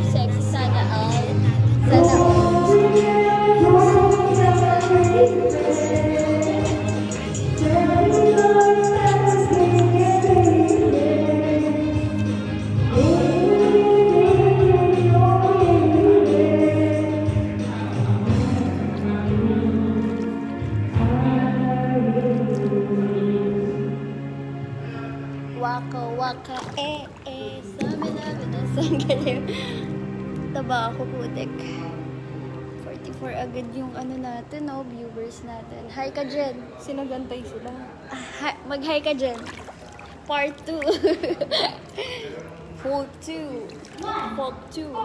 Sexy sana all. Sana all. Waka waka sabi namin na sanggalim. Taba ako putik. 44 agad yung ano natin, no, viewers natin. Hi ka Jen. Sinagantay sila. Mag-hi ka Jen. Part 2. Full 2. Full 2.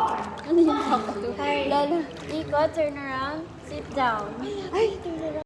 Ano yung full 2? Hi. Lala. Iko, turn around. Sit down. Ay, turn around.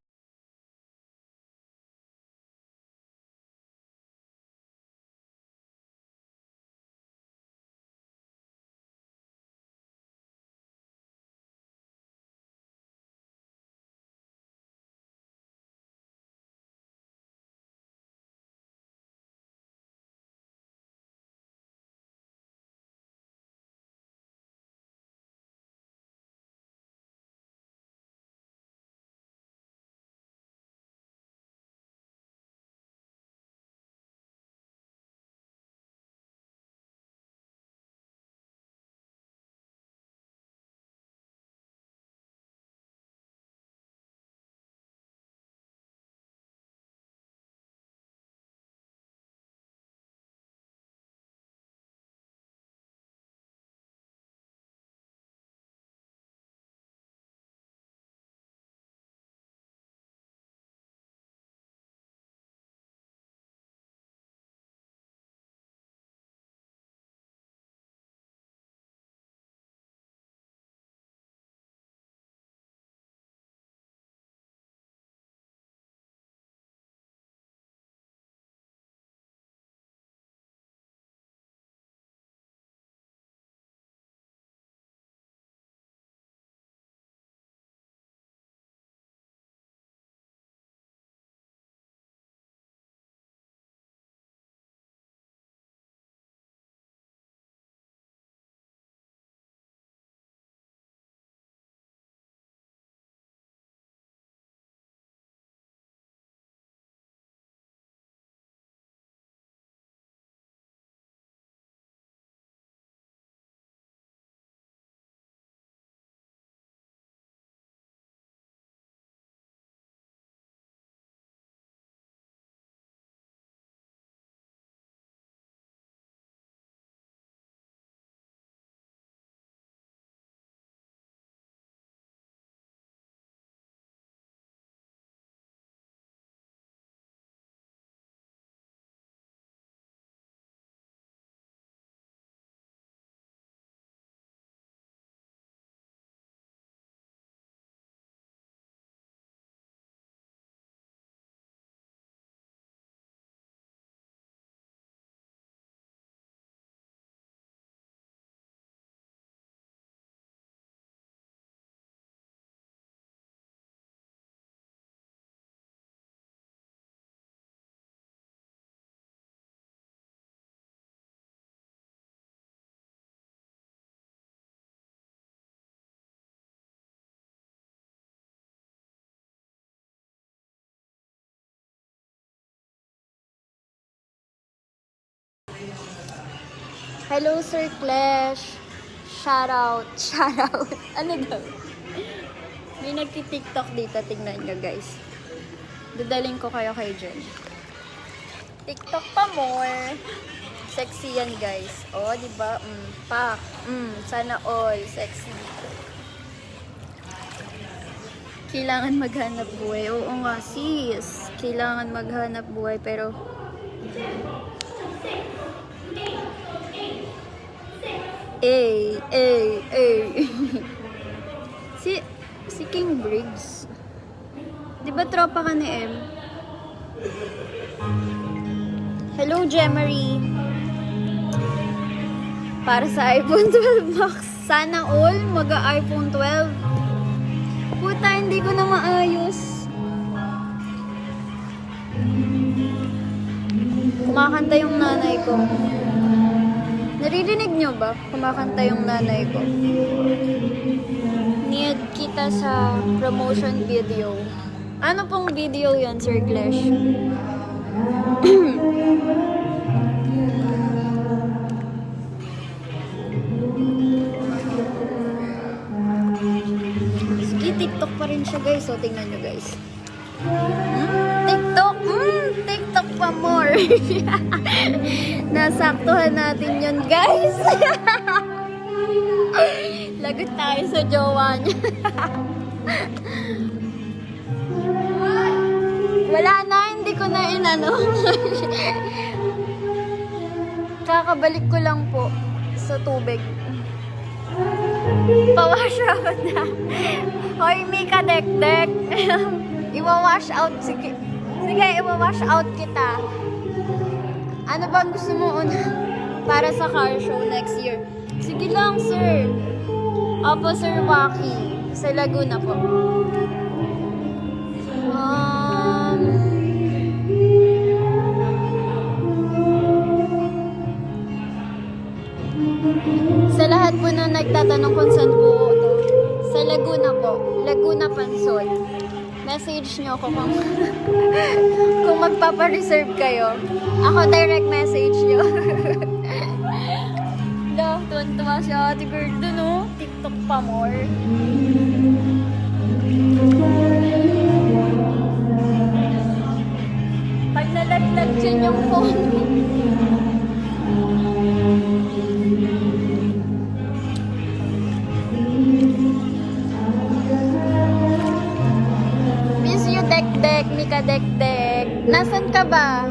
Hello, Sir Clash. Shout out. Shout out. Ano daw? May nagti-TikTok dito. Tingnan nyo, guys. Dadaling ko kayo kay Jen. TikTok pa more. Sexy yan, guys. Oh, di ba? Pak. Sana all. Sexy. Kailangan maghanap buhay. Oo nga, sis. Kailangan maghanap buhay, pero si King Briggs. Di ba tropa ka ni M? Hello, Jemery. Para sa iPhone 12 Max. Sana all mag-iPhone 12. Puta, hindi ko na maayos. Kumakanta yung nanay ko. Naririnig nyo ba? Kumakanta yung nanay ko. Need kita sa promotion video. Ano pong video yon, Sir Clash? Sige, TikTok pa rin siya guys. So, tingnan nyo guys. TikTok! TikTok pa more. Nasaktuhan natin yun guys. Lagot tayo sa jowa niya. Wala na, hindi ko na inano. Kakabalik ko lang po sa tubig. Pa-wash out na. Hoy, Mika Dek-Dek. Iwa-wash out. Sige, iwa-wash out kita. Ano bang gusto mo una? Para sa car show next year. Sige lang, sir. Opo, Sir Waki. Sa Laguna po. Sa lahat po na nagtatanong kung saan po ito. Sa Laguna po. Laguna Pansol. Message nyo ako kung kung magpapareserve kayo. Ako direct message nyo. Tuwan-tuwa si Ate Girl dun, no? TikTok pa more. Pag nalaglag dyan yung phone. Miss you, Dek-Dek, Mika Dek-Dek. Nasaan ka ba?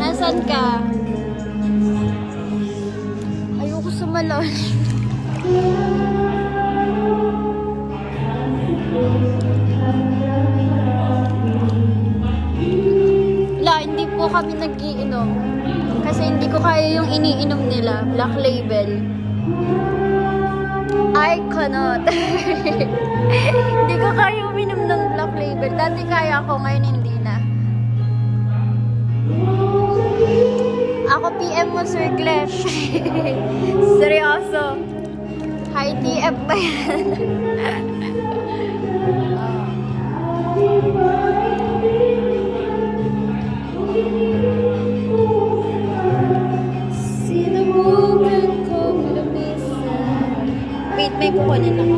Nasaan ka? Ayoko sumalon. Wala, hindi po kami nag-iinom. Kasi hindi ko kaya yung iniinom nila. Black Label. I cannot. Hindi ko kaya uminom ng Black Label. Dati kaya ako, ngayon hindi na. Ako PM mo, Sir Clash. Seryoso. High TF ba yan? Sinubukan kong lumisan. Wait, may kukunin ako.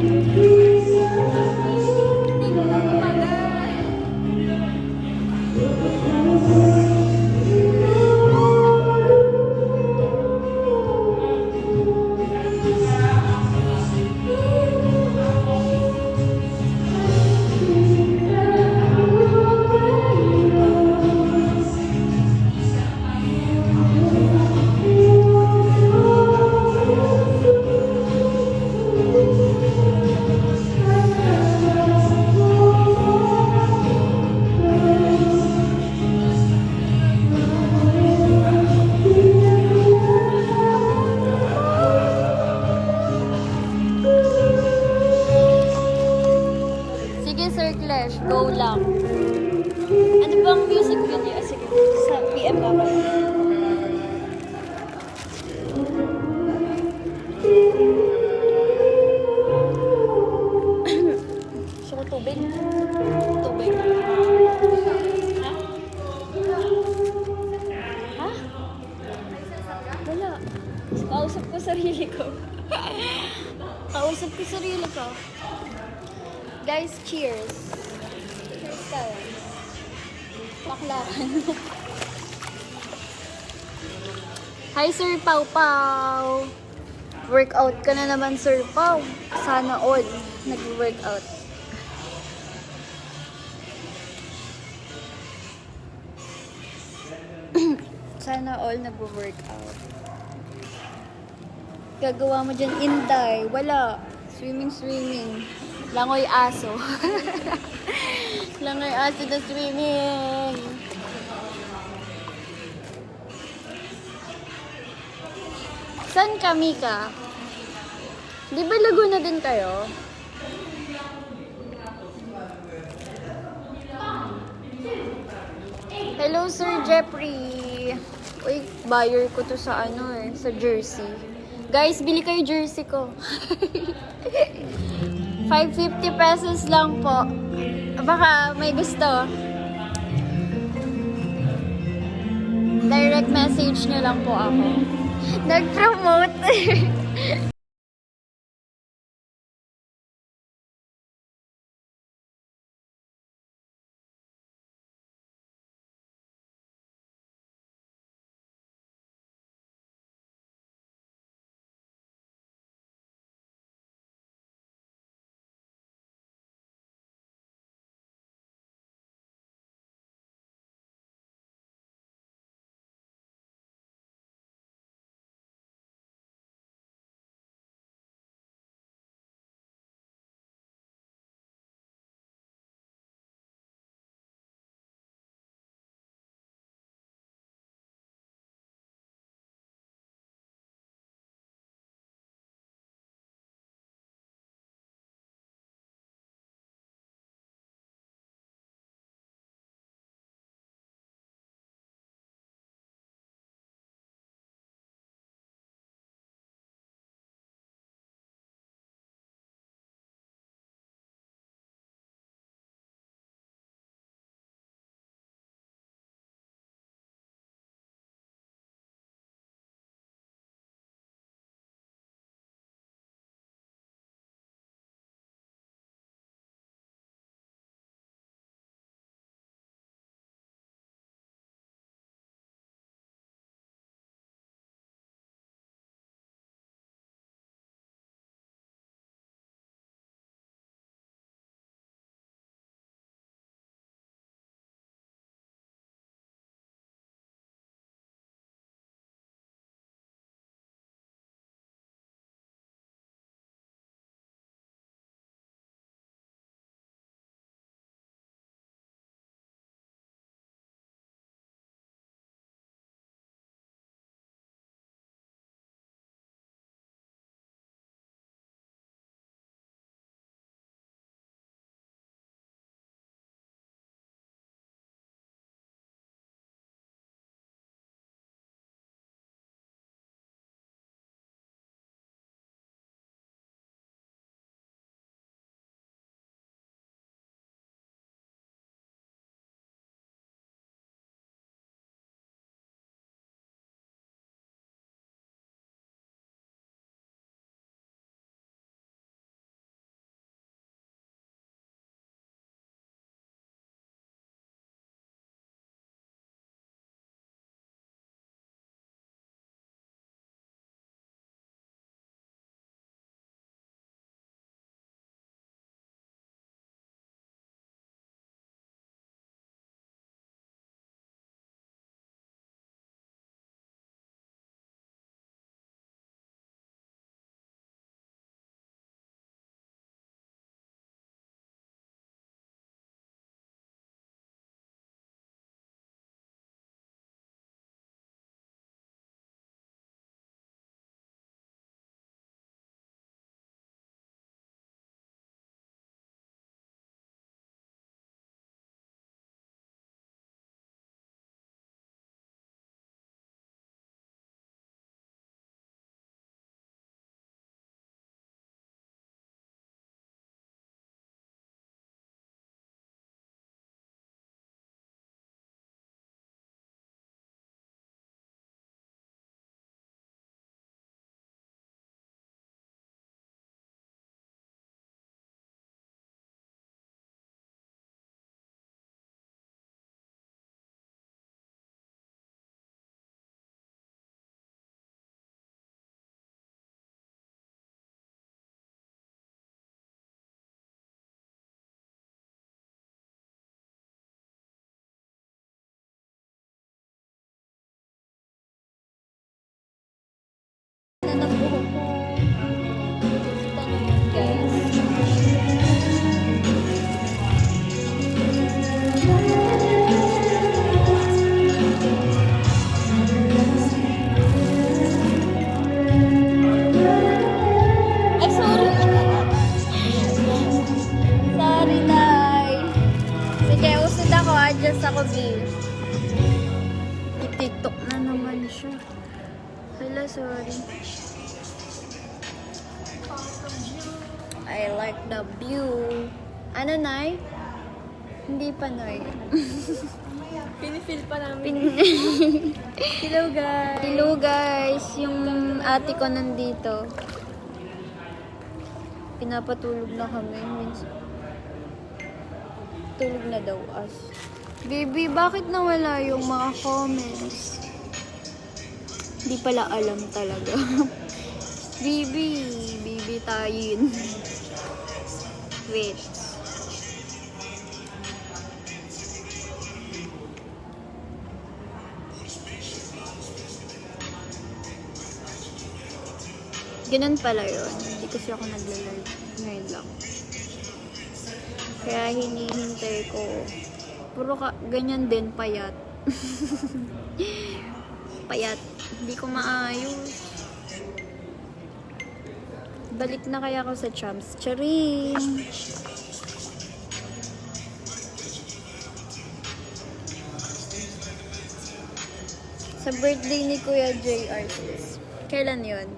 Hindi ko makamagay. Go lang. Ano bang music video? Sige, sa PM ako. Gusto ko tubig. Tubig. Ha? Ha? Wala. Kausap ko sarili ko. Kausap ko sarili ko. Guys, cheers. Cheers tayo. Baklaran. Hi, Sir Pau Pau. Workout ka na naman, Sir Pau. Sana all nag-workout. Sana all nag-workout. Gagawa mo dyan, Inday. Wala. Swimming. Langoy aso. Langoy aso na swimming. Saan ka, Mika? Di ba Laguna din kayo? Hello, Sir Jeffrey. Uy, buyer ko to sa ano sa jersey. Guys, bili kayo jersey ko. 550 pesos lang po. Baka may gusto. Direct message nyo lang po ako. Nag-promote. Na nabuhok ko. Tanong yun, guys. Ay, sorry. Sorry, Day. Sige, usod ako. Adjust ako, B. I-TikTok na naman din siya. Hala, sorry. I like the view. Ano, Nay? Hindi pa, Nay. Pinifil pa namin. Hello, guys. Hello, guys. Yung ate ko nandito. Pinapatulog na kami. Tulog na daw as. Baby, bakit nawala yung mga comments? Hindi pala alam talaga. Baby tayo yun. Wait. Ganun pala yun. Hindi kasi ako nagla-live. Ngayon lang. Kaya hinihintay ko. Puro ganyan din, payat. Payat. Hindi ko maayos. Balik na kaya ako sa Champs. Charing! Sa birthday ni Kuya JR. Kailan yun?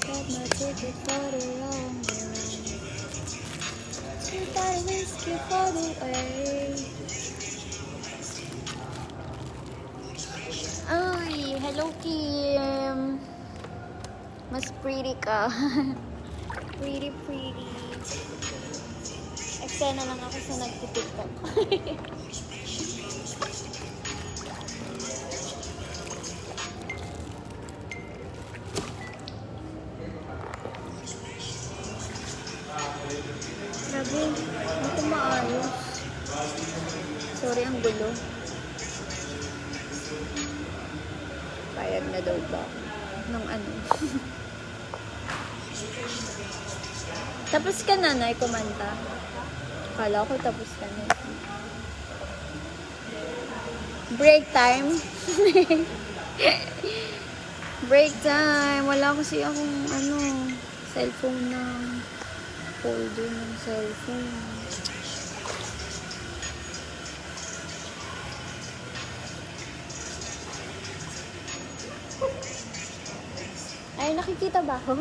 Got my ticket for the long run. Sweet bottle whiskey for the way. Ay, hello Kim. Mas pretty ka. Pretty. Eksena lang ako sa nagtitiktok. Grabe, hindi ko maayos. Sorry, ang gulo. Payag na daw ba? Nung ano. Tapos ka na, Nay, kumanta. Kala ko tapos ka na. Break time. Break time. Wala kasi akong cellphone na folder ng cellphone. Ay, nakikita ba ako?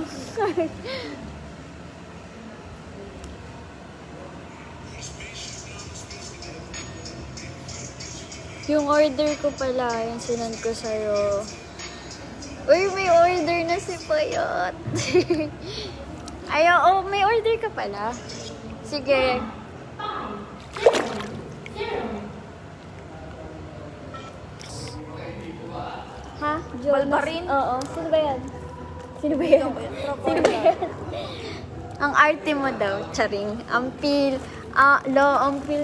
Yung order ko pala, yung sinend ko sa'yo. Uy, may order na si Payot. Ay, oo, may order ka pala. Sige. Ha? Balbarin? Oo. Sino ba yan? Sino ba yan? Ang arte mo daw, charing. Ang feel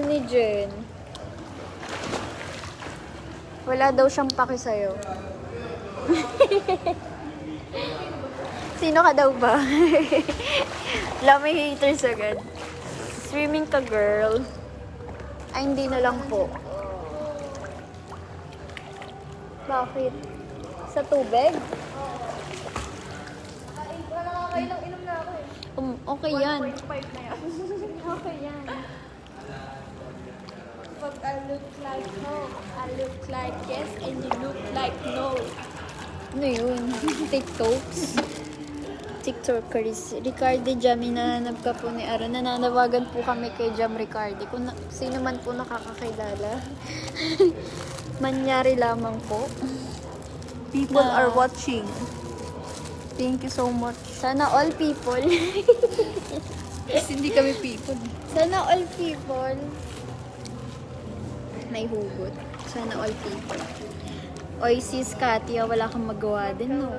ni Jen. Wala daw siyang paki sa'yo. Sino ka daw ba? Wala, may haters agad. Swimming ka, girl. Ay, hindi na lang po. Bakit? Sa tubig? Wala ka kayo lang inom na ako eh. Okay yan. 1.5 na yan. Okay yan. Pag I look like no, I look like yes, and you look like no. Ano yun? TikToks? TikTokers. Ricardo Jam, hinahanap ka po ni Aaron. Nananawagan po kami kay Jam Ricardo. Kung sino man po nakakakilala. Manyari lamang po. People are watching. Thank you so much. Sana all people. Kasi hindi kami people. Sana all people. May hugot. Sana all people. Oy, sis Katia, wala kang magawa din, no?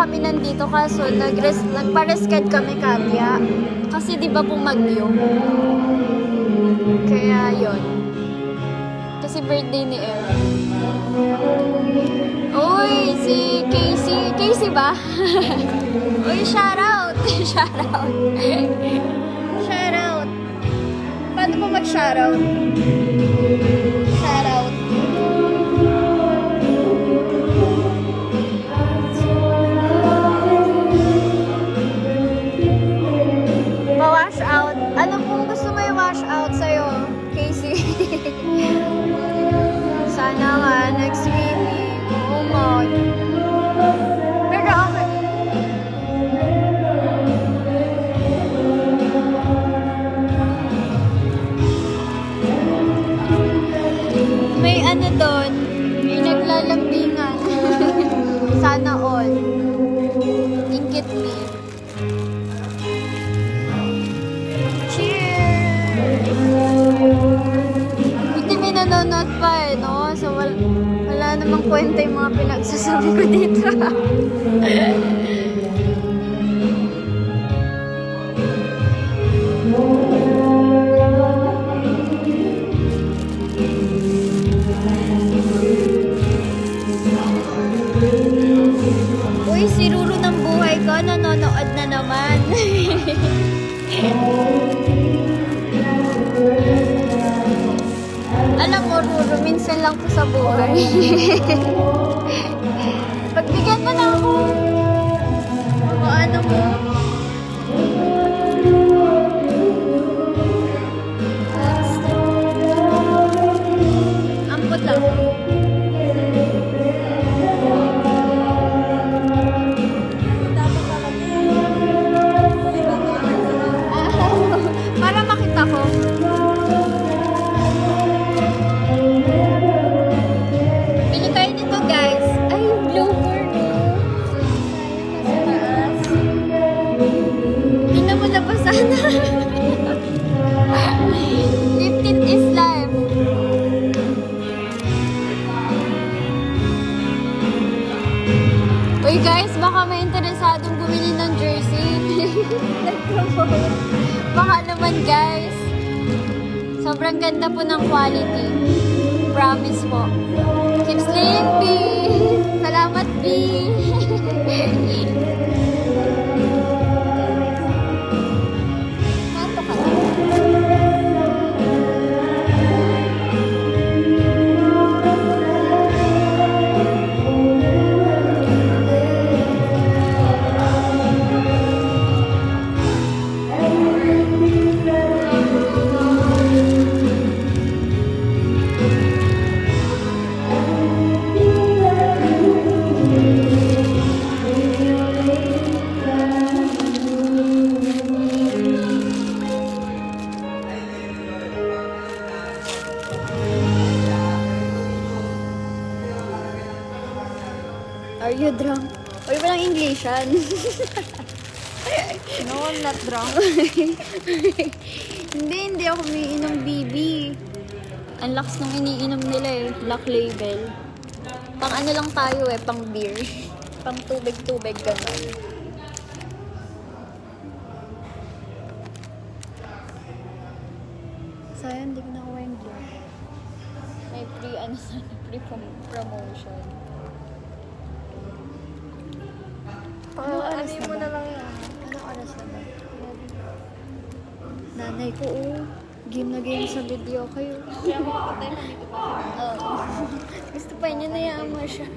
kami nandito kaso nagpa-rescad kami Katya. Kasi di ba bumagyo? Kaya yon. Kasi birthday ni El. Uy, si Casey. Casey ba? Uy, shoutout! Shoutout! Shoutout! Paano po mag-shoutout? Shoutout! Pa-wash out. Ano kung gusto mo i-wash out sa'yo, Casey? Sana nga, next swimming. Oh my. Pero okay. May ano doon, may naglalambingan. Sana all. Ingit me. Cheers! Buti may nanonood pa eh, no? So wala namang kwenta yung mga pinagsasabi ko dito. Uy, si Ruru ng buhay ko, nanonood na naman. Alam mo, Ruru, minsan lang po sa buhay. Pagbigyan mo na ako. O ano mo? Ampot lang. Para makita ko. Bili kayo nito, guys. Ay, blooper, no? Sayang, nasa taas. Tingnan mo na pa sana. 15 is life. Uy, guys, baka may interesadong bumili ng jersey. Nag-promote. Baka naman, guys. Sobrang ganda po ng quality. Promise po. Keep slaying, B. Salamat, B. Mato ka na. Are you drunk? Uy, walang English yan. No, I'm not drunk. Hindi ako umiinom, baby. Ang lakas nung iniinom nila eh. Black Label. Pang ano lang tayo eh, pang beer. Pang tubig-tubig gano'n. Sayang, hindi ko nakuha yung beer. May free, ano sana, free promotion. Ano mo na lang yun. Anong oras na ba? Nanay ko, oh. Game na game sa video kayo. Kaya ako kapatay, nandito pa siya. Oo. Gusto pa niya, nayaan mo siya.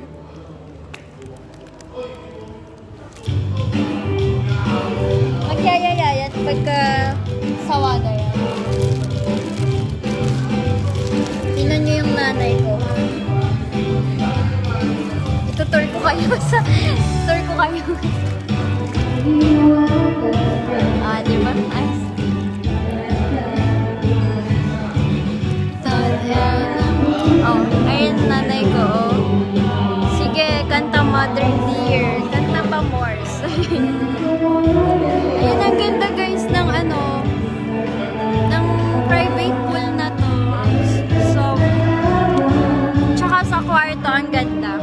Magyayayayat pagka sawa na yan. Tingnan niyo yung nanay ko. Itutur ko kayo sa... Tour ko kayo. Ah, di ba? Nice. So, oh, ayun nanay ko, oh. Sige, kanta Mother Dear. Kanta pa Morse. Ayun, ang ganda guys ng ano, ng private pool na to. So, tsaka sa kwarto, ang ganda.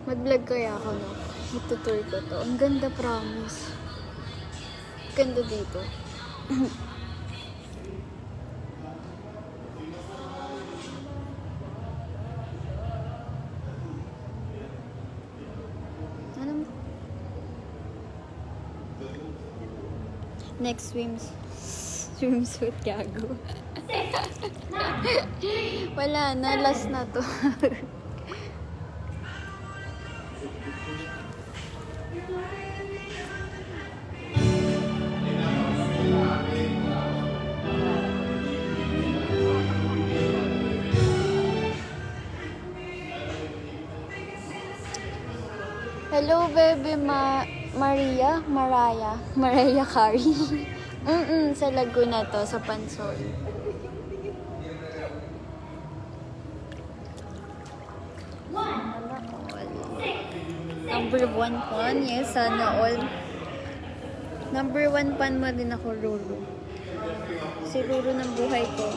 Mag-vlog kaya ako, no? Itutour ko to. Ang ganda, promise. Ganda dito. Anong... Next swimsuit, gago. Wala na, last na to. Hello, baby Mariah Carey. Sa Laguna to, sa Pansol. Number 1 pan, yes, sana all. Number 1 pan mo din ako, Ruru. Si Ruru ng buhay ko.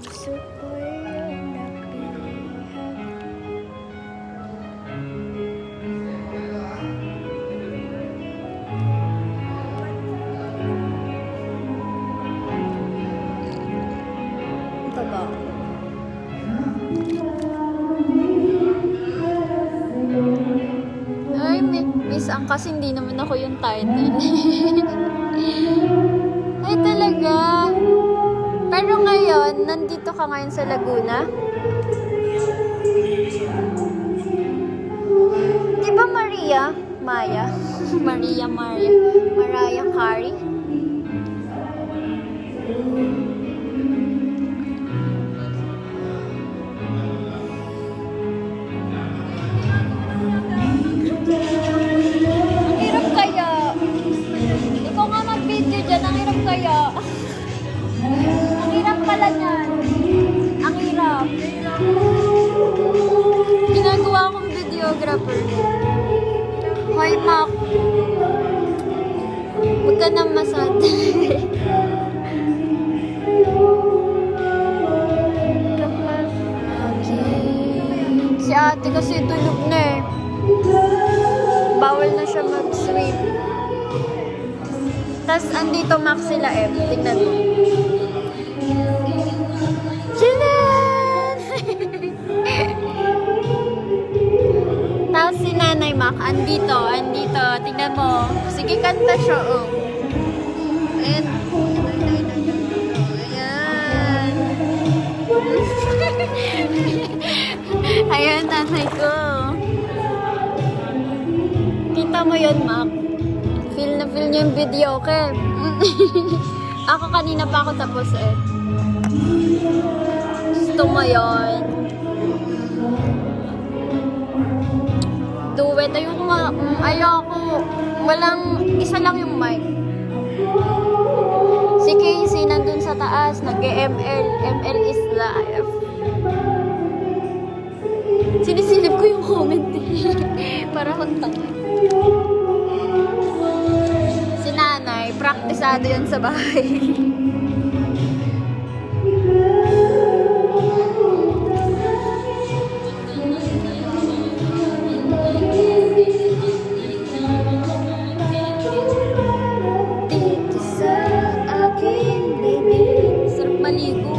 Super happy. Ito ba? Ay, miss ang kasi hindi naman ako yung title. Ay, talaga. Pero ngayon, nandito ka ngayon sa Laguna? Di ba Maria? Maya? Mariah Carey? Ang hirap kaya. Ikaw nga mag-video dyan, ang hirap kaya. Ang hirap pala niyan. Ang hirap. Ginagawa akong videographer. Hoy, Mac. Huwag ka nang masad. Si ate kasi tulog na eh. Bawal na siya mag-swim. Tapos andito Mac sila eh. Tingnan mo. Chilen! Tapos si Nanay Mac, andito. Tingnan mo. Sige, kanta siya, oh. Ayan. Ayan. Ayan, nanay ko. Kita mo yun, Mac. Feel na feel niyo yung video, okay? Ako kanina pa ako tapos eh. Gusto mo yun? Do it. Ayoko. Walang, isa lang yung mic. Si Casey nandun sa taas, nag-ML. ML is life. Sinisilip ko yung comment eh. Para akong tanga. Si Nanay, praktisado yan sa bahay. Dito sa aking baby. Sarap maligo.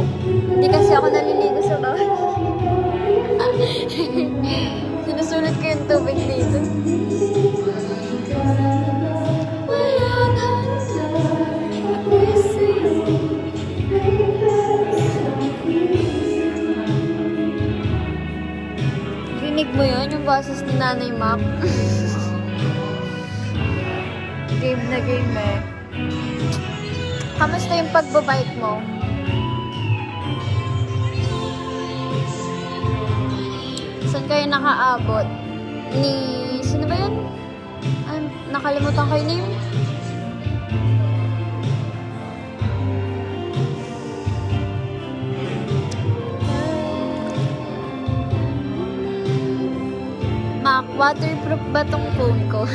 Hindi kasi ako naliligo sa bahay. Sinusulit ko yung tubig dito. Rinig mo yun, yung boses ni Nanay Mac. Game na game eh. Kamusta yung pagbabike mo? Saan kayo nakaabot? Sino ba yun? Nakalimutan kayo na yun? Mac, waterproof ba tong phone ko?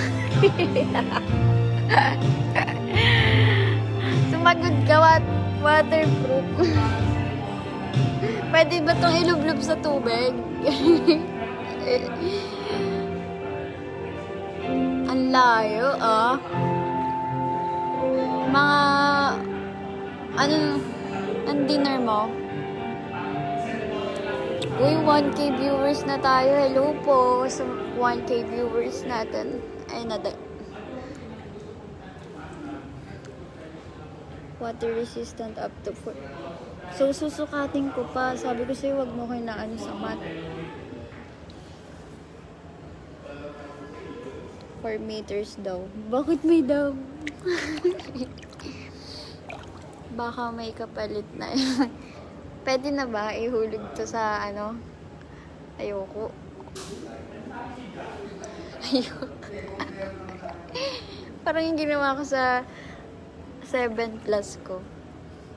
Sumagot ka, waterproof. Pwede ba itong ilublob sa tubig? Ang layo, ah. Mga... Ano... Ang dinner mo? Uy, 1K viewers na tayo. Hello po sa 1K viewers natin. Ay, water resistant up to 4. So, susukatin ko pa. Sabi ko sa'yo, wag mo kailangan sa mat. 4 meters daw. Bakit may daw? Baka may kapalit na. Pwede na ba ihulog to sa ano? Ayoko. Ayoko. Parang yung ginawa ko sa 7 plus ko.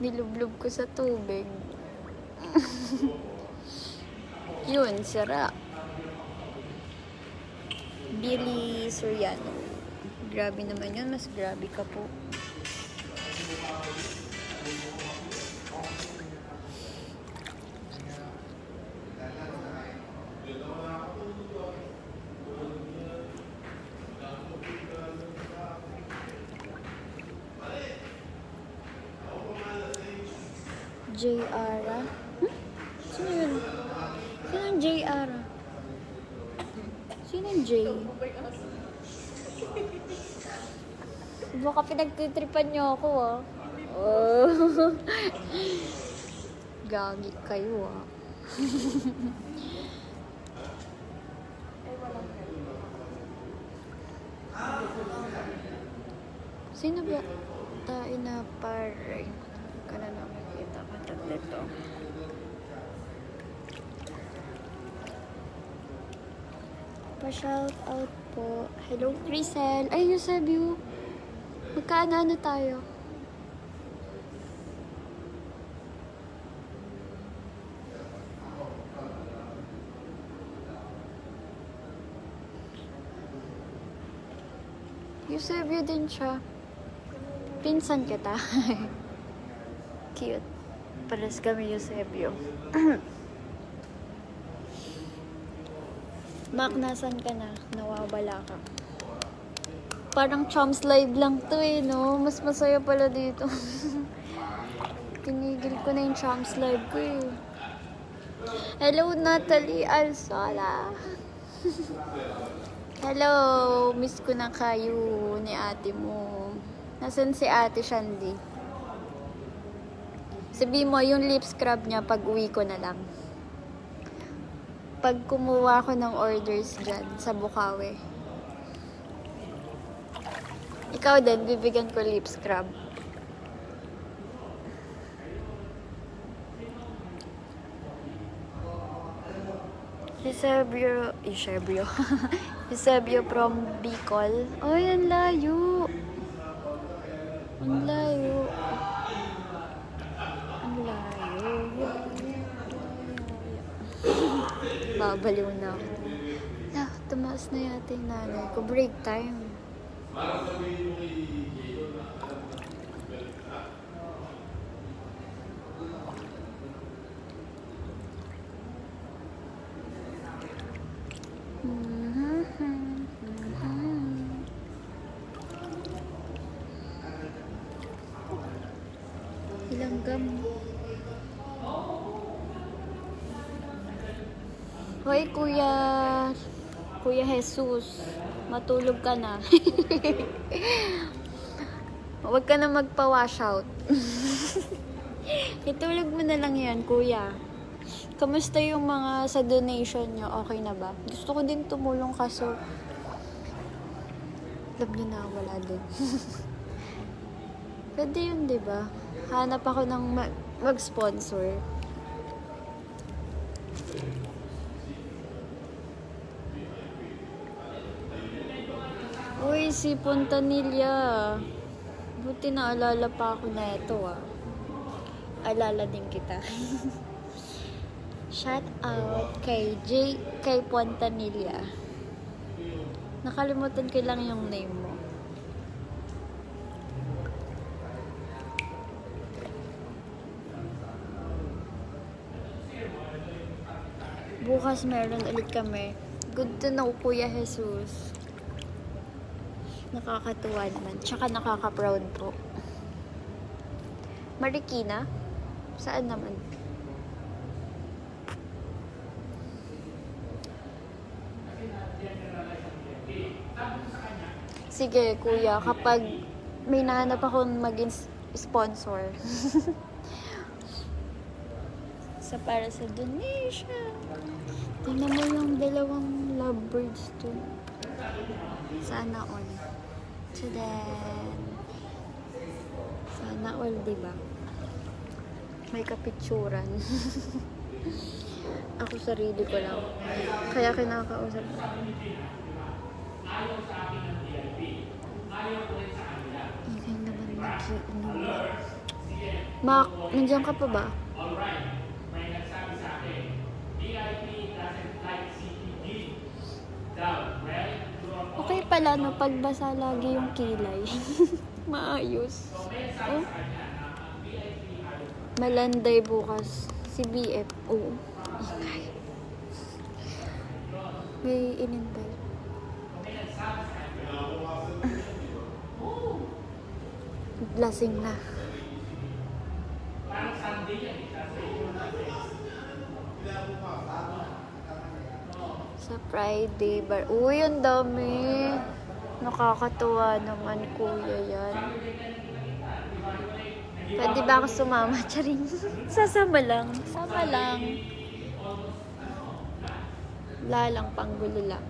Nilublob ko sa tubig. Yun, sira. Billy Soriano. Grabe naman yun. Mas grabe ka po. JR. Sino yun? Sino yung JR? Sino yung J? Baka pinagtitripan niyo ako, ah. Oh. Gagi kayo, ah. Sino ba? Tayo na pare. Ka na nakikita ka dito. Pa-shout out po. Hello, Crisel. Ay, Eusebio. Magkaano tayo? Eusebio din siya. Pinsan kita. Cute. Pares kami Eusebio. Mac, nasan ka na? Nawawala ka. Parang Chom's Live lang to eh, no? Mas masaya pala dito. Tinigil ko na yung Chom's Live ko eh. Hello, Natalie Alsola. Hello, miss ko na kayo ni ate mo. Nasaan si ate Shandy? Sabi mo, yung lip scrub niya pag uwi ko na lang. Pag kumuha ko ng orders dyan sa Bukawi. Ikaw din, bibigyan ko lip scrub. Eusebio Eusebio from Bicol. Ay, ang layo. Ang layo. Ang layo. Babaliw na ako. Tumaas na yata yung nanay ko. Break time. Ilang gam. Hoy, Kuya Jesus, matulog ka na. Huwag ka na magpa-wash out. Itulog mo na lang yan, kuya. Kamusta yung mga sa donation nyo? Okay na ba? Gusto ko din tumulong kaso love nyo na wala din. Pwede yun, diba? Hanap ako ng mag-sponsor. Uy, si Pontanilla. Buti naalala pa ako na ito, ah. Alala din kita. Shout out kay Pontanilla. Nakalimutan ko lang yung name mo. Bukas meron ulit kami. Good to know, Kuya Jesus. Nakakatuwa naman. Tsaka nakaka-proud po. Marikina? Saan naman? Sige, Kuya. Kapag may nahanap akong maging sponsor. Para sa donation. Tingnan mo yung dalawang lovebirds to. Sana all. So then, sana all, diba? May kapicturan. Ako sarili ko lang. Kaya kinakausap ko. Okay naman nag-iinom. Mac, nandiyan ka pa ba? Okay pala, no? Pagbasa lagi yung kilay. Maayos. Oh. Malanday bukas. Si BF. Oo. Ingay. May inintay. Lasing na. Sa Friday bar. Uy, ang dami. Nakakatuwa naman, Kuya, yan. Pwede ba ako sumama? Charing. Sasama lang. Sama lang. Lalang, panggulo lang.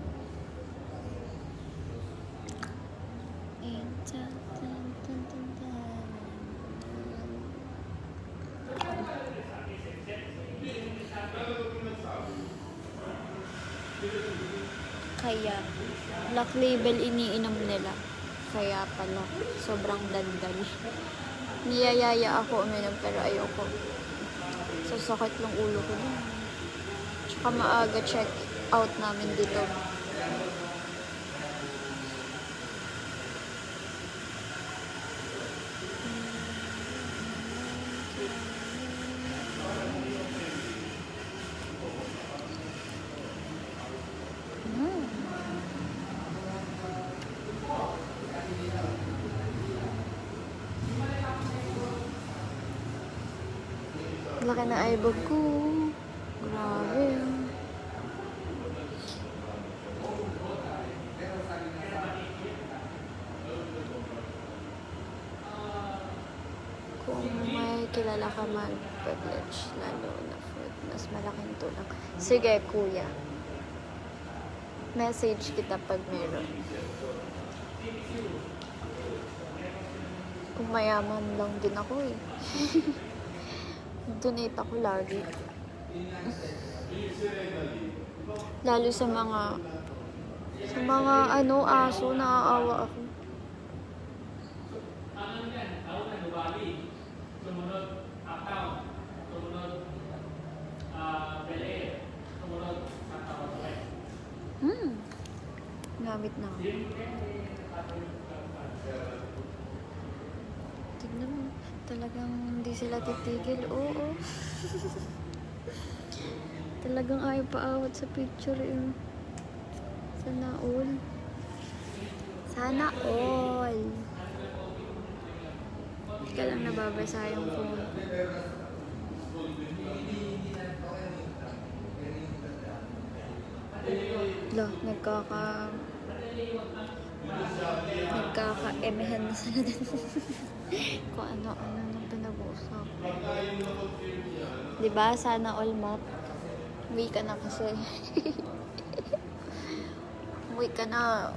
Kaya, Black Label iniinom nila. Kaya pala, sobrang dandal. Niyayaya ako uminom pero ayoko. Sasakit lang ulo ko dun. Tsaka maaga check out namin dito. Laki na eyebag ko. Grabe. Kung may kilala ka mag-privilege, lalo na food, mas malaking tulong. Sige, Kuya. Message kita pag meron. Kung mayaman lang din ako eh. Donate ako lagi. Lalo sa mga aso, naaawa ako. Gamit na ako. Tignan mo. Talagang hindi sila titigil. Oo. Talagang ayaw paawat sa picture eh. Sana all. Sana all. Hindi ka lang nababasa yung phone. Nagkaka-emehan na sila din. Kung ano-ano nang pinag-uusap. Diba? Sana all map. Uwi ka na kasi. Uwi ka na.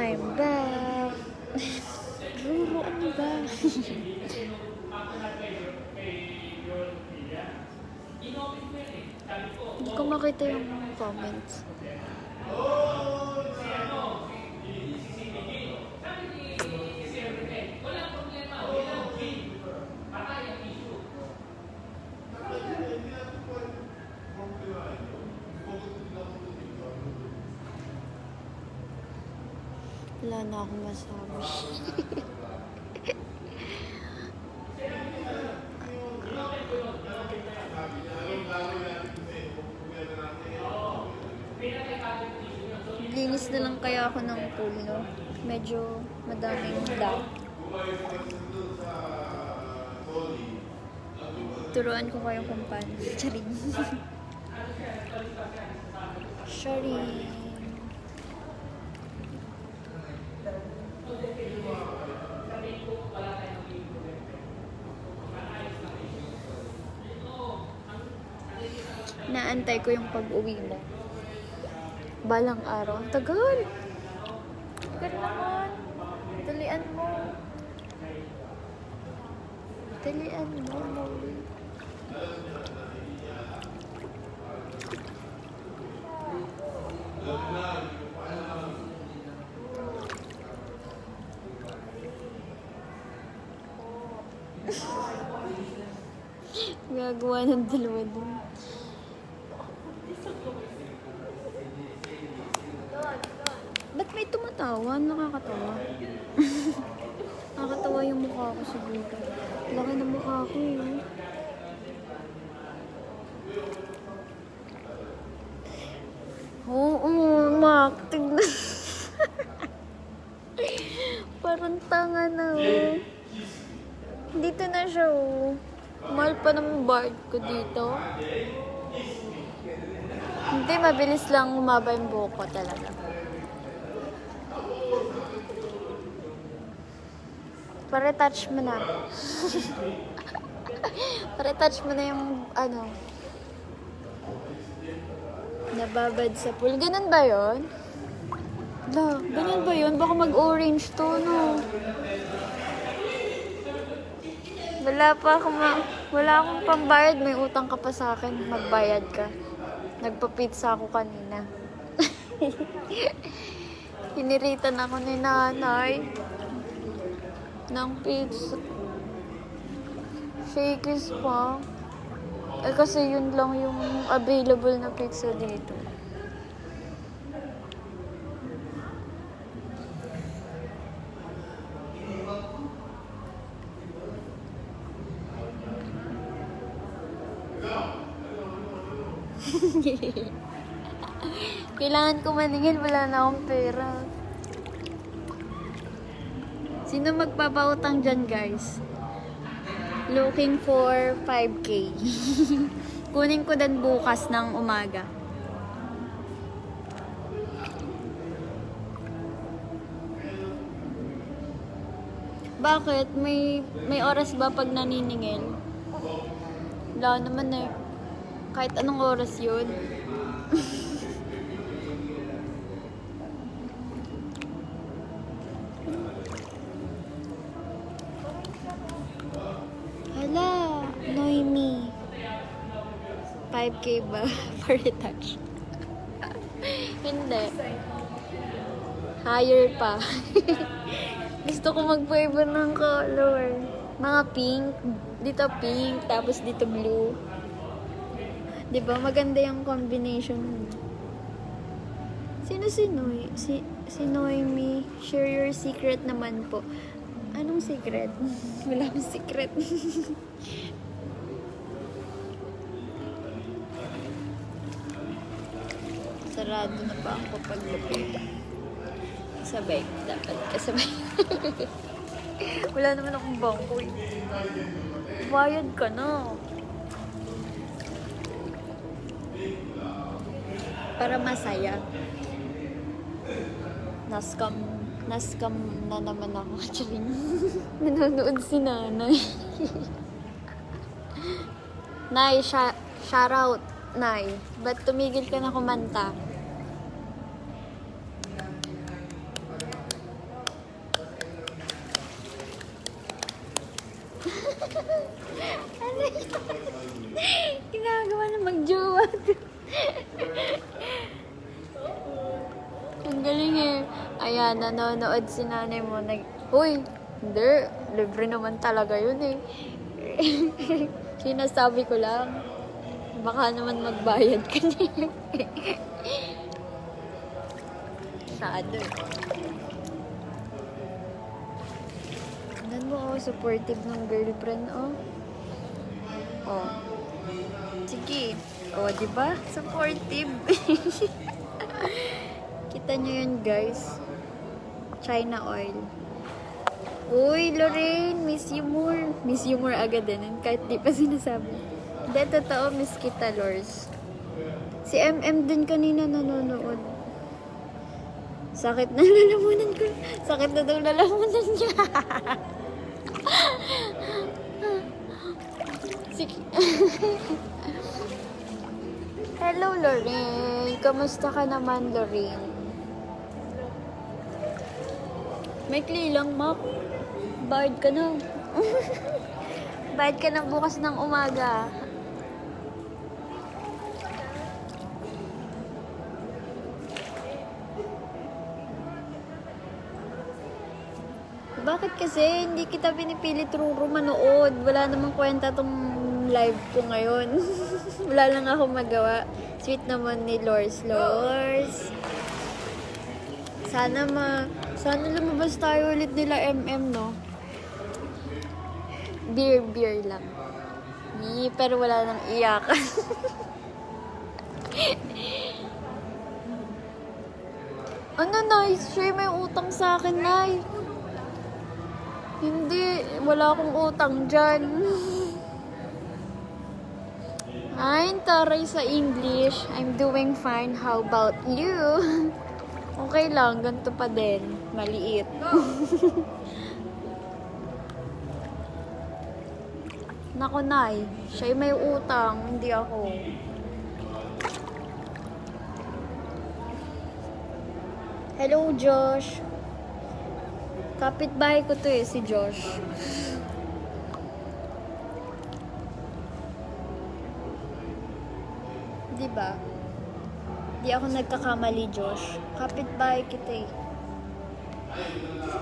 I'm back. Ruro, ano ba? Hindi ko makita yung comments. Wala na akong masabi. na lang kaya ako ng pool, no? Medyo madaming dam. Turuan ko kayo kung paano. Charing. Charing. Naantay ko yung pag-uwi mo. Balang araw. Ang tagal! Tagal naman. Dalian mo. Dalian mo. Mauwi. Gagawa ng dalawa dun. Ba't may tumatawa? Nakakatawa. Nakakatawa yung mukha ko siguro. Laki ng mukha ko eh. Oo, Mak. Tignan. Parang tanga na oh. Dito na siya oh. Mahal pa ng bard ko dito. Hindi, mabilis lang umaba yung buhok ko talaga. Pare-touch mo na. Pare-touch mo na yung ano. Nababad sa pool. Ganun ba yun? Ganun ba yun? Baka mag-orange to, no? Wala akong pambayad. May utang ka pa sa akin. Magbayad ka. Nagpa-pizza ako kanina. Hiniritan ako ni nanay ng pizza. Shakey's pa. Eh kasi yun lang yung available na pizza dito. Kailangan ko maningil, wala na akong pera. Sino magpapautang dyan, guys? Looking for 5K. Kunin ko din bukas ng umaga. Bakit? May oras ba pag naniningil? Wala naman eh. Kahit anong oras yun. Hala, Noemi. 5K ba? For retouch. Hindi. Higher pa. Gusto ko mag-flavor ng color. Mga pink. Dito pink, tapos dito blue. Diba? Maganda yung combination. Sino si Noy? Si Noemi. Share your secret naman po. Anong secret? Wala akong secret. Sarado na pa ang papaglapit. Sabay. Dapat kasabay. Wala naman akong bangko eh. Bayad ka na. Para masaya. Nascam na naman ako. Actually, nanonood si nanay. Nay, shout out, Nay. Ba't tumigil ka na kumanta? Ano yun? Ginagawa na magjowa. Ang galing eh. Ayan, nanonood si nanay mo. Uy, hindi. Libre naman talaga yun eh. Sinasabi ko lang. Baka naman magbayad ka niya. Sado eh. Tignan mo oh, supportive ng girlfriend oh. Oh. Sige. Oh, di ba? Supportive. Kita nyo yun, guys. China oil. Uy, Lorraine, miss you more. Miss you more agad din. Kahit di pa sinasabi. Hindi, totoo, miss kita, Lors. Si MM din kanina nanonood. Sakit na lalamunan ko. Sakit na daw lalamunan niya. Hello, Lorraine. Kamusta ka naman, Lorraine? May lang, Mak. Bayad ka na. Bayad ka na bukas ng umaga. Bakit kasi hindi kita pinipilit Ruru manood? Wala namang kwenta tong live ko ngayon. Wala lang ako magawa. Sweet naman ni Lors. Lors. Sana lumabas tayo ulit nila MM, no? Beer lang. Pero wala nang iyakan. Ano, nice? Siya may utang sa akin, Nay. Hindi, wala akong utang dyan. Ay, taray sa English. I'm doing fine. How about you? Okay lang, ganito pa din. Maliit. Nako, Nay. Siya may utang, hindi ako. Hello, Josh. Kapitbahay ko to si Josh. Diba? Di ako nagkakamali, Josh. Kapitbahay kita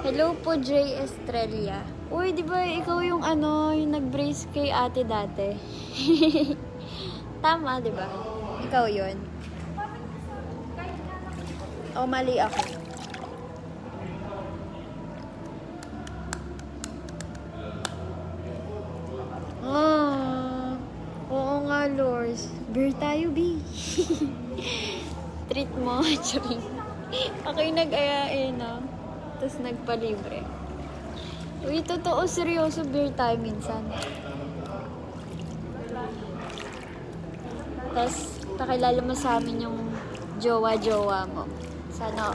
Hello po, J. Estrella. Uy, di ba ikaw yung yung nag-brace kay ate dati? Tama, di ba? Ikaw yun. O, mali ako. Oo nga, Lors. Beer tayo, B. Treat mo, charing. Ako yung nag-ayain, no? Tapos nagpalibre. Uy, totoo, seryoso, beer tayo minsan. Tapos, pakilala mo sa amin yung jowa-jowa mo. Sana.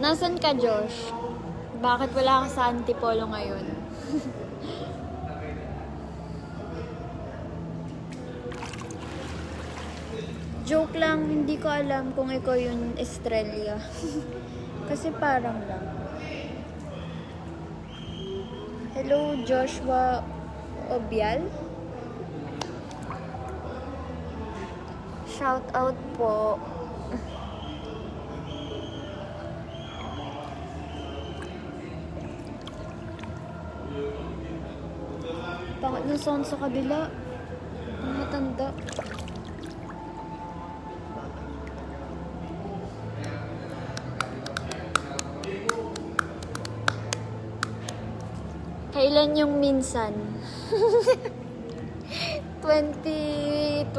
Nasaan ka, Josh? Bakit wala ka sa Antipolo ngayon? Joke lang, hindi ko alam kung ikaw yung Estrella. Kasi parang lang. Hello, Joshua Obial. Shout out po. Bakit na sound sa kabila? Ang matanda. Kailan yung minsan? 2025?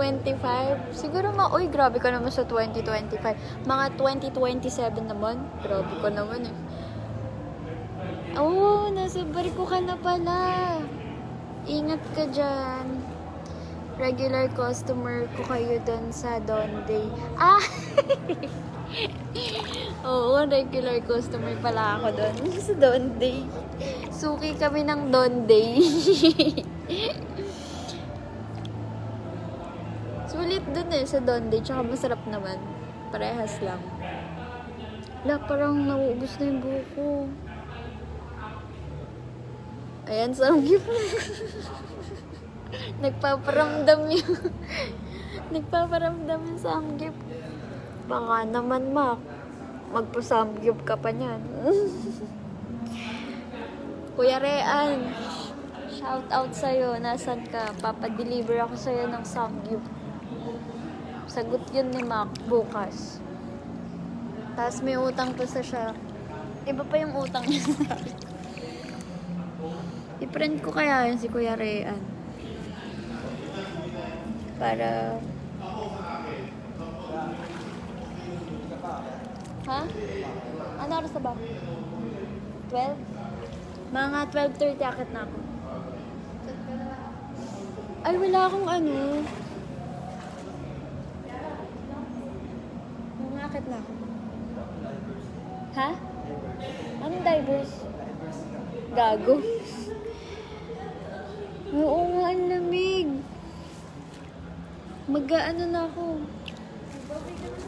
Siguro uy, grabe ka naman sa 2025. Mga 2027 naman. Grabe ka naman Oh, nasa barko ka na pala. Ingat ka dyan. Regular customer ko kayo doon sa Donday. Oo, regular customer pala ako doon sa Donday. Suki kami ng Donday. Sulit dun sa Donday. Tsaka masarap naman. Parehas lang. Parang nauubos na yung buko. Ayan, samgyup. Nagpaparamdam yung samgyup. Baka naman, Mak. Magpasamgyup ka pa niyan. Kuya Rean, shout out sa'yo. Nasaan ka? Papadeliver ako sa'yo ng samgyup. Sagot yun ni Mac bukas. Tapos may utang pa siya. Iba pa yung utang niya sa akin. I-friend ko kaya yun si Kuya Rean. Para Ha? Ano oras na ba? 12? Mga 12:30 akit na ako. Ay, wala akong ano. Mga akit na ako. Ha? Anong divers? Gago. Oo nga, ang lamig. Mag-ano na ako.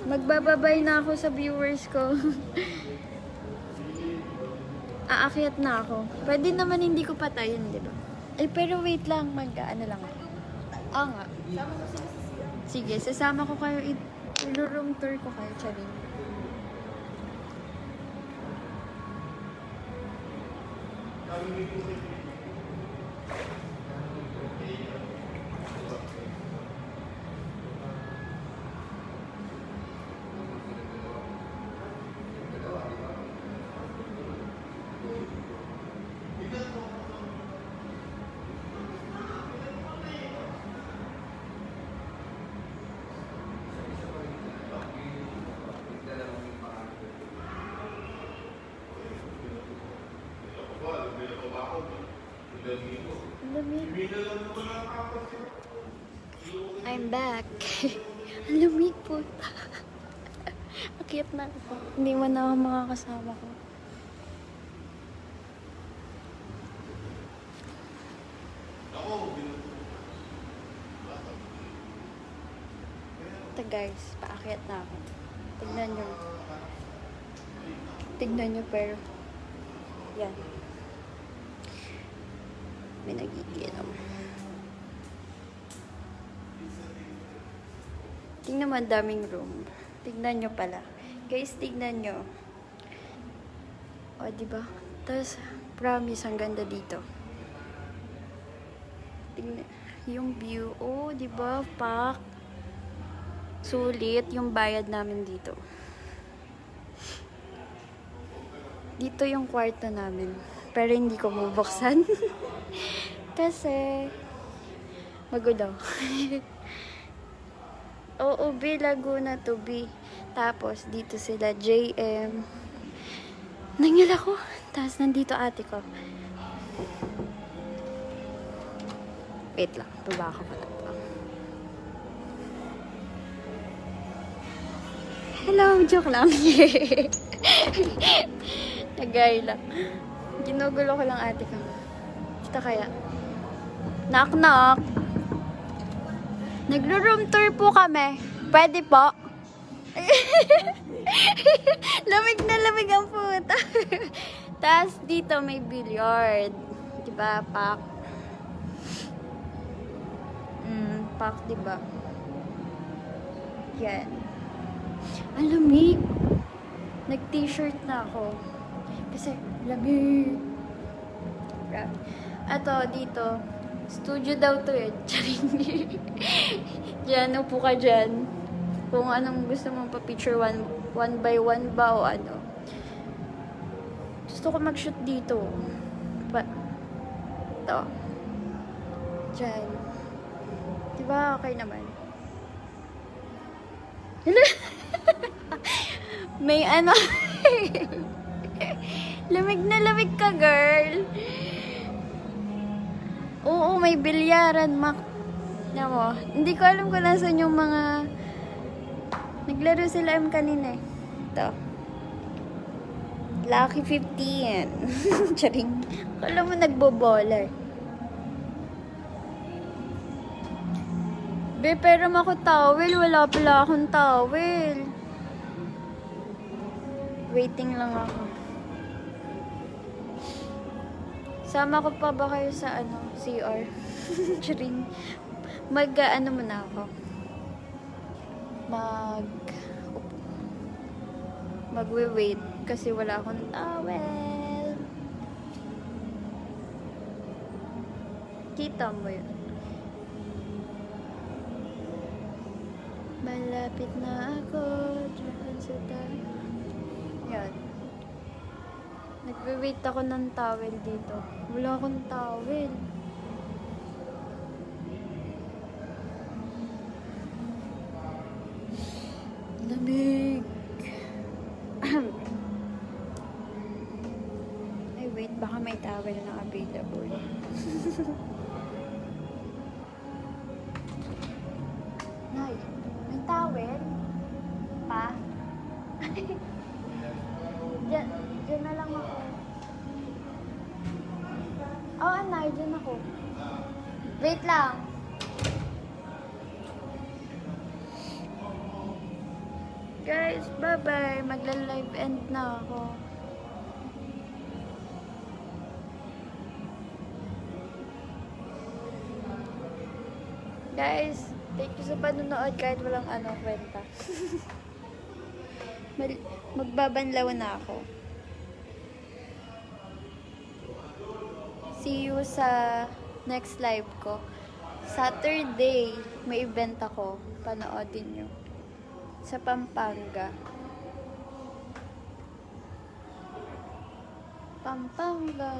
Magbababay na ako sa viewers ko. Aakyat na ako. Pwede naman hindi ko patayin, di ba? Eh, pero wait lang. Mag-ano lang ako. Nga. Sige, sasama ko kayo. Room tour ko kayo, Charing. I'm back. Ang lamig po. Akit na ako. Hindi man ako makakasama ko. Ito guys, paakyat na ako. Tignan nyo. Tignan nyo pero. Yan. May nagiginom. Tingnan mo, ang daming room. Tignan nyo pala. Guys, tignan nyo. O, diba? Tapos, promise, ang ganda dito. Tignan. Yung view. O, diba? Pak. Sulit yung bayad namin dito. Dito yung kwarto namin. Pero hindi ko bubuksan. Kasi, magulo. OOB Laguna to be. Tapos, dito sila JM. Nangyal ako. Tapos, nandito ate ko. Wait lang. Baba ako pala. Hello, joke lang. Nagay lang. Ginugulo ko lang ate ko. Kita kaya. Knock knock. Nagro-room tour po kami. Pwede po. Lamig na lamig ang puta. Tapos dito may billiard. Diba, pak? Pak, diba? Yan. Ang lamig. Nag-t-shirt na ako. Kasi, lamig. Ato, dito. Studio daw to eh. Charing. Diyan, upo ka dyan. Kung anong gusto mong pa-picture one by one ba o ano. Gusto ko mag-shoot dito. Ito. Diyan. Diba okay naman? May ano. Lamig na lamig ka, girl. Oo, may bilyaran, Mac. Mo, hindi ko alam kung nasan yung mga... Naglaro sila kanina eh. Ito. Lucky 15. Charing. Alam mo, nagbobola eh. Be, pero ako towel. Wala pala akong towel. Waiting lang ako. Sama ko pa ba kayo sa ano, CR? Charing. Mag-ano muna ako. Magwe-wait kasi wala akong towel. Kita mo yun. Malapit na ako dyan sa tayo. Yan. Nagwe-wait ako ng towel dito. Wala akong towel. Lamig. Baka may towel na available. Nay, may towel? Pa? Diyan na lang ako. Oo, Nay, diyan ako. Wait lang. Guys, bye-bye. Magla-live end na ako. Guys, thank you sa panonood kahit walang kwenta. Magbabanlaw na ako. See you sa next live ko. Saturday, may event ako. Panoodin nyo. Sa Pampanga. Pampanga.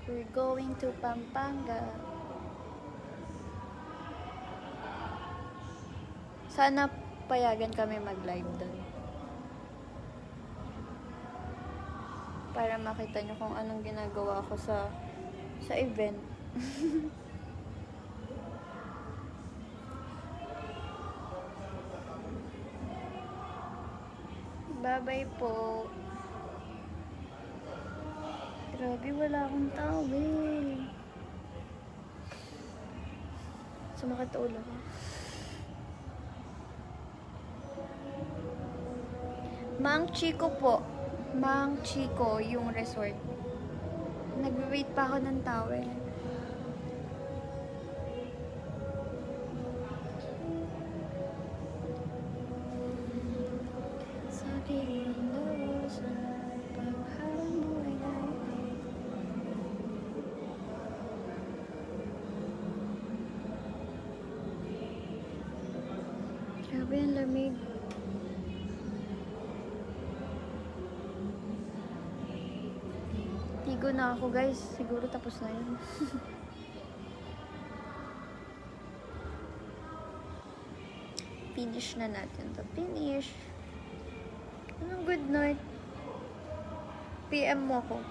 We're going to Pampanga. Sana payagan kami mag-live doon. Para makita nyo kung anong ginagawa ko sa event. Bye-bye po. Grabe, wala akong towel. Sumakit ulo ko. Mang Chico po. Mang Chico, yung resort. Nag-wait pa ako ng towel. Sabi mundo sa pagharap mo ay naibig. Grabe ang lamig. Tigo na ako guys. Siguro tapos na yun. Finish na natin to. Finish. Anong good night? PM mo ko.